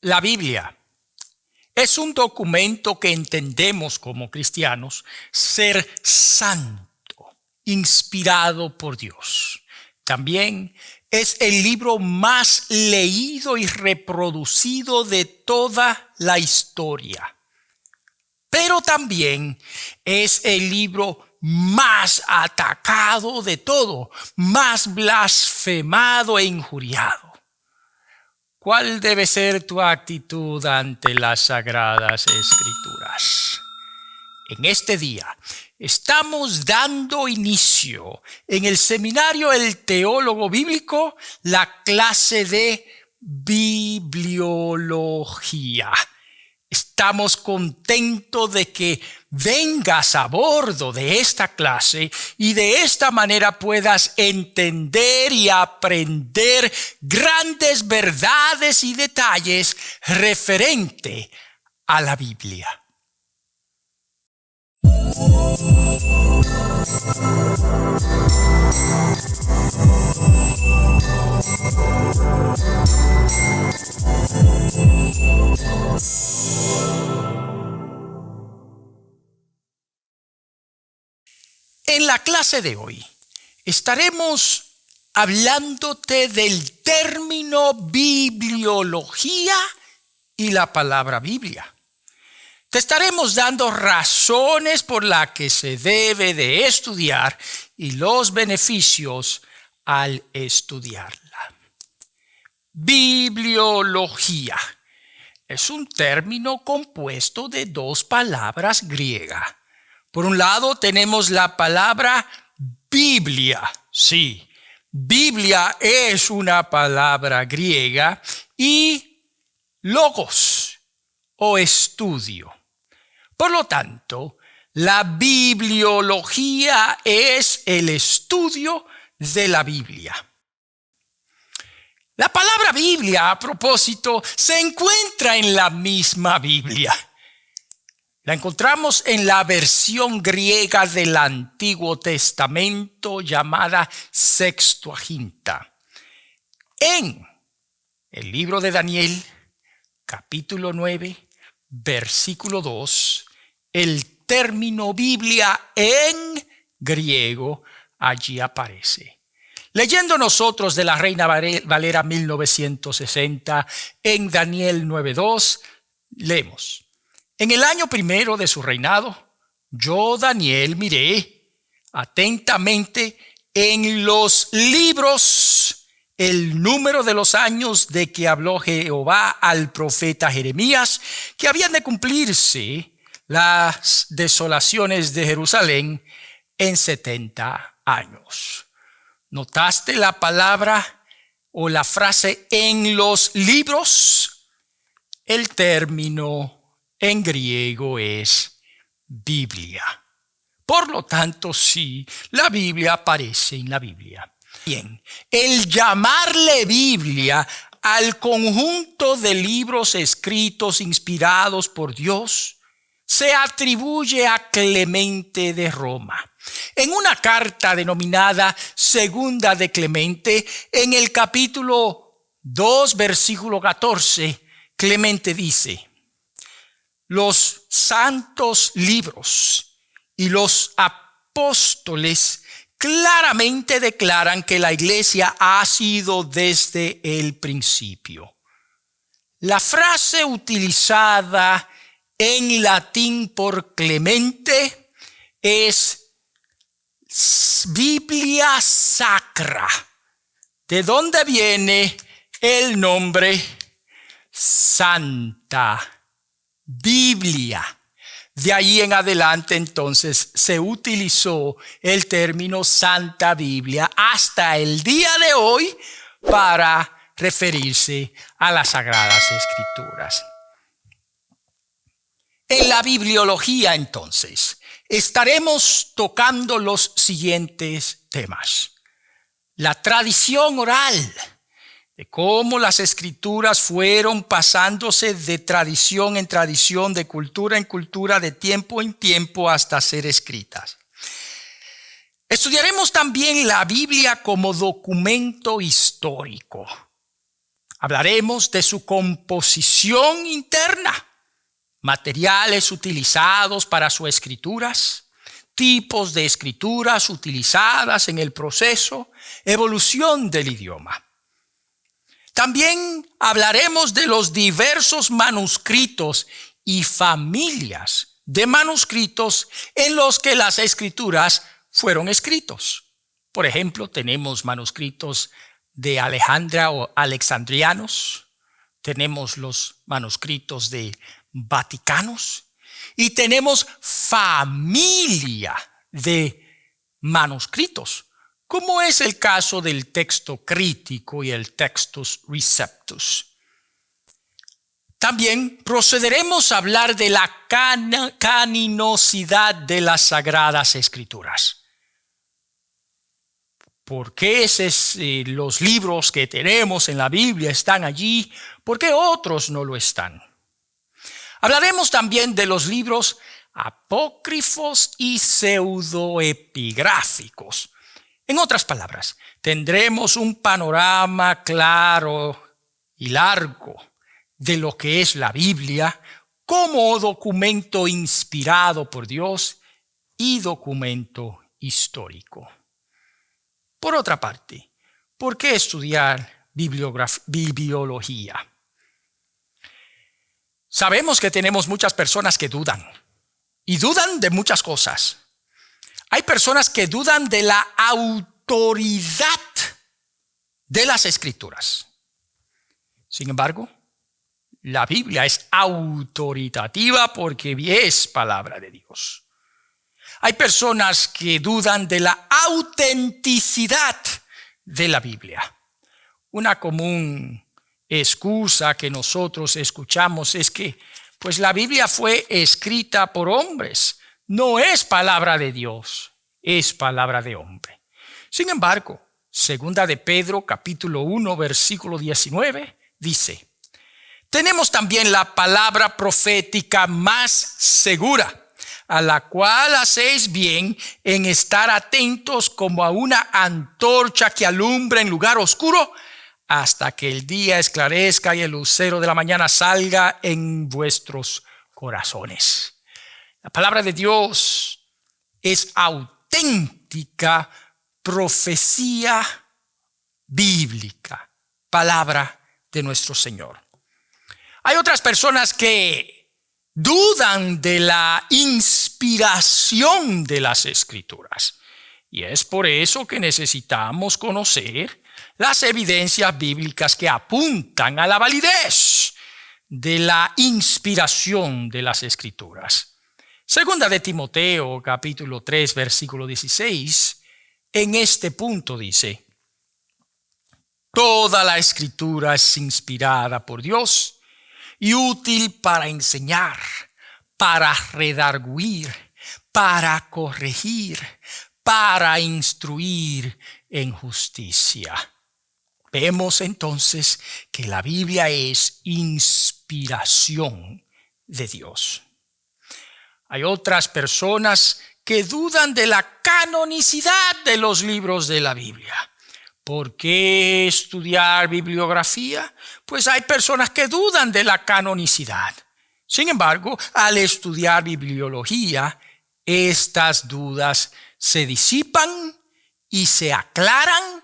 La Biblia es un documento que entendemos como cristianos ser santo, inspirado por Dios. También es el libro más leído y reproducido de toda la historia. Pero también es el libro más atacado de todo, más blasfemado e injuriado. ¿Cuál debe ser tu actitud ante las Sagradas Escrituras? En este día estamos dando inicio en el seminario El Teólogo Bíblico, la clase de bibliología. Estamos contentos de que vengas a bordo de esta clase y de esta manera puedas entender y aprender grandes verdades y detalles referente a la Biblia. En la clase de hoy estaremos hablándote del término bibliología y la palabra Biblia. Te estaremos dando razones por las que se debe de estudiar y los beneficios al estudiarla. Bibliología es un término compuesto de dos palabras griegas. Por un lado tenemos la palabra Biblia. Sí, Biblia es una palabra griega y logos o estudio. Por lo tanto, la bibliología es el estudio de la Biblia. La palabra Biblia, a propósito, se encuentra en la misma Biblia. La encontramos en la versión griega del Antiguo Testamento llamada Sextuaginta. En el libro de Daniel, capítulo 9, versículo 2, el término Biblia en griego allí aparece. Leyendo nosotros de la Reina Valera 1960 en Daniel 9:2, leemos: En el año primero de su reinado, yo, Daniel, miré atentamente en los libros el número de los años de que habló Jehová al profeta Jeremías, que habían de cumplirse las desolaciones de Jerusalén en 70 años. ¿Notaste la palabra o la frase en los libros? El término en griego es Biblia. Por lo tanto, sí, la Biblia aparece en la Biblia. Bien, el llamarle Biblia al conjunto de libros escritos inspirados por Dios se atribuye a Clemente de Roma. En una carta denominada Segunda de Clemente, en el capítulo 2, versículo 14, Clemente dice: los santos libros y los apóstoles claramente declaran que la iglesia ha sido desde el principio. La frase utilizada en latín por Clemente es Biblia Sacra, de donde viene el nombre Santa Biblia. De ahí en adelante, entonces, se utilizó el término Santa Biblia hasta el día de hoy para referirse a las Sagradas Escrituras. En la bibliología, entonces, estaremos tocando los siguientes temas: la tradición oral, de cómo las escrituras fueron pasándose de tradición en tradición, de cultura en cultura, de tiempo en tiempo hasta ser escritas. Estudiaremos también la Biblia como documento histórico. Hablaremos de su composición interna, materiales utilizados para sus escrituras, tipos de escrituras utilizadas en el proceso, evolución del idioma. También hablaremos de los diversos manuscritos y familias de manuscritos en los que las escrituras fueron escritos. Por ejemplo, tenemos manuscritos de Alejandría o alexandrianos, tenemos los manuscritos de vaticanos y tenemos familia de manuscritos, como es el caso del texto crítico y el Textus Receptus. También procederemos a hablar de la canonicidad de las Sagradas Escrituras. ¿Por qué los libros que tenemos en la Biblia están allí? ¿Por qué otros no lo están? Hablaremos también de los libros apócrifos y pseudoepigráficos. En otras palabras, tendremos un panorama claro y largo de lo que es la Biblia como documento inspirado por Dios y documento histórico. Por otra parte, ¿por qué estudiar bibliología? Sabemos que tenemos muchas personas que dudan, y dudan de muchas cosas. Hay personas que dudan de la autoridad de las Escrituras. Sin embargo, la Biblia es autoritativa porque es palabra de Dios. Hay personas que dudan de la autenticidad de la Biblia. Una común excusa que nosotros escuchamos es que pues la Biblia fue escrita por hombres. No es palabra de Dios, es palabra de hombre. Sin embargo, segunda de Pedro, capítulo 1, versículo 19, dice: tenemos también la palabra profética más segura, a la cual hacéis bien en estar atentos como a una antorcha que alumbra en lugar oscuro, hasta que el día esclarezca y el lucero de la mañana salga en vuestros corazones. La palabra de Dios es auténtica profecía bíblica, palabra de nuestro Señor. Hay otras personas que dudan de la inspiración de las Escrituras, y es por eso que necesitamos conocer las evidencias bíblicas que apuntan a la validez de la inspiración de las Escrituras. Segunda de Timoteo, capítulo 3, versículo 16, en este punto dice: toda la Escritura es inspirada por Dios y útil para enseñar, para redarguir, para corregir, para instruir en justicia. Vemos entonces que la Biblia es inspiración de Dios. Hay otras personas que dudan de la canonicidad de los libros de la Biblia. ¿Por qué estudiar bibliografía? Pues hay personas que dudan de la canonicidad. Sin embargo, al estudiar bibliología, estas dudas se disipan y se aclaran,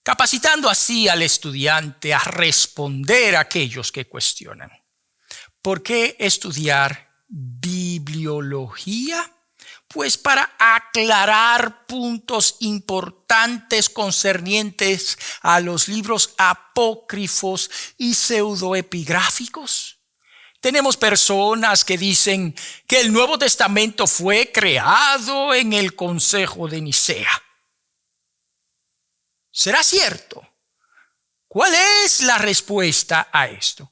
capacitando así al estudiante a responder a aquellos que cuestionan. ¿Por qué estudiar bibliología? Pues para aclarar puntos importantes concernientes a los libros apócrifos y pseudoepigráficos. Tenemos personas que dicen que el Nuevo Testamento fue creado en el Consejo de Nicea. ¿Será cierto? ¿Cuál es la respuesta a esto?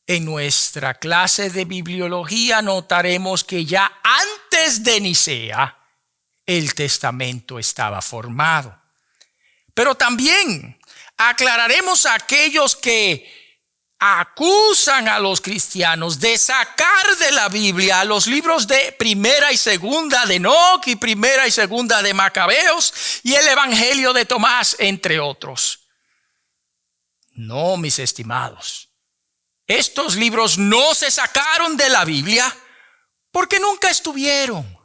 En nuestra clase de bibliología notaremos que ya antes de Nicea el testamento estaba formado. Pero también aclararemos a aquellos que acusan a los cristianos de sacar de la Biblia los libros de Primera y Segunda de Enoc y Primera y Segunda de Macabeos y el Evangelio de Tomás, entre otros. No, mis estimados. Estos libros no se sacaron de la Biblia porque nunca estuvieron.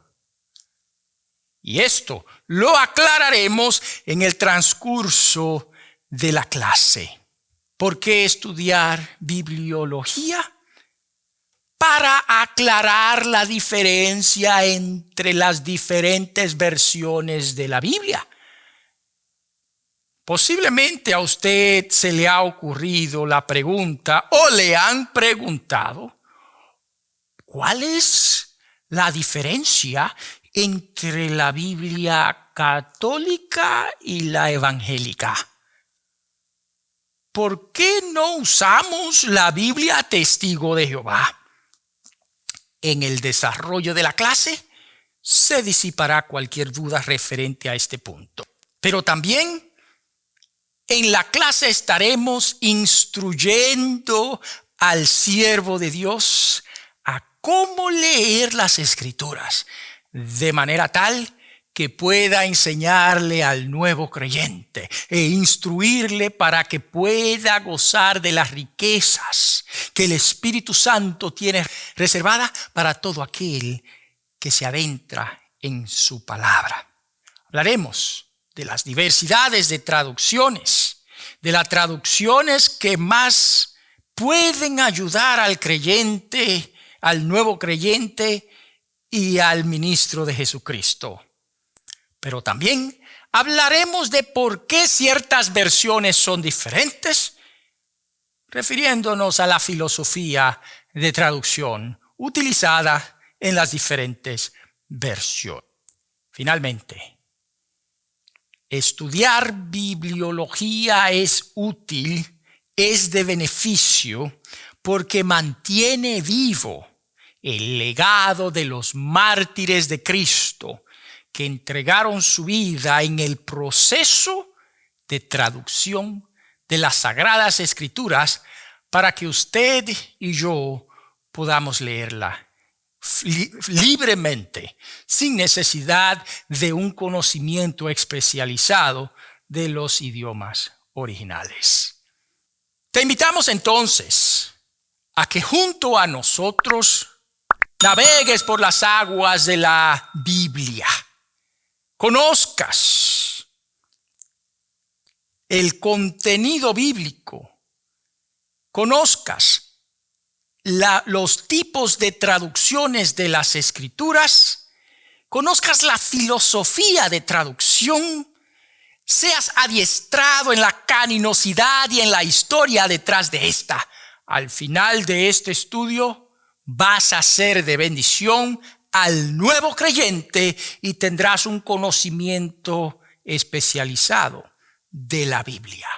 Y esto lo aclararemos en el transcurso de la clase. ¿Por qué estudiar bibliología? Para aclarar la diferencia entre las diferentes versiones de la Biblia. Posiblemente a usted se le ha ocurrido la pregunta o le han preguntado, ¿cuál es la diferencia entre la Biblia católica y la evangélica? ¿Por qué no usamos la Biblia Testigo de Jehová? En el desarrollo de la clase se disipará cualquier duda referente a este punto. Pero también en la clase estaremos instruyendo al siervo de Dios a cómo leer las Escrituras de manera tal que pueda enseñarle al nuevo creyente e instruirle para que pueda gozar de las riquezas que el Espíritu Santo tiene reservada para todo aquel que se adentra en su palabra. Hablaremos de las diversidades de traducciones, de las traducciones que más pueden ayudar al creyente, al nuevo creyente y al ministro de Jesucristo. Pero también hablaremos de por qué ciertas versiones son diferentes, refiriéndonos a la filosofía de traducción utilizada en las diferentes versiones. Finalmente, estudiar bibliología es útil, es de beneficio, porque mantiene vivo el legado de los mártires de Cristo que entregaron su vida en el proceso de traducción de las Sagradas Escrituras para que usted y yo podamos leerla libremente, sin necesidad de un conocimiento especializado de los idiomas originales. Te invitamos entonces a que junto a nosotros navegues por las aguas de la Biblia. Conozcas el contenido bíblico, conozcas los tipos de traducciones de las Escrituras, conozcas la filosofía de traducción, seas adiestrado en la canonicidad y en la historia detrás de esta. Al final de este estudio vas a ser de bendición al nuevo creyente y tendrás un conocimiento especializado de la Biblia.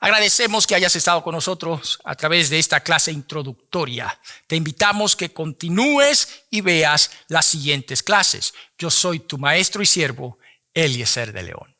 Agradecemos que hayas estado con nosotros a través de esta clase introductoria. Te invitamos que continúes y veas las siguientes clases. Yo soy tu maestro y siervo, Eliezer de León.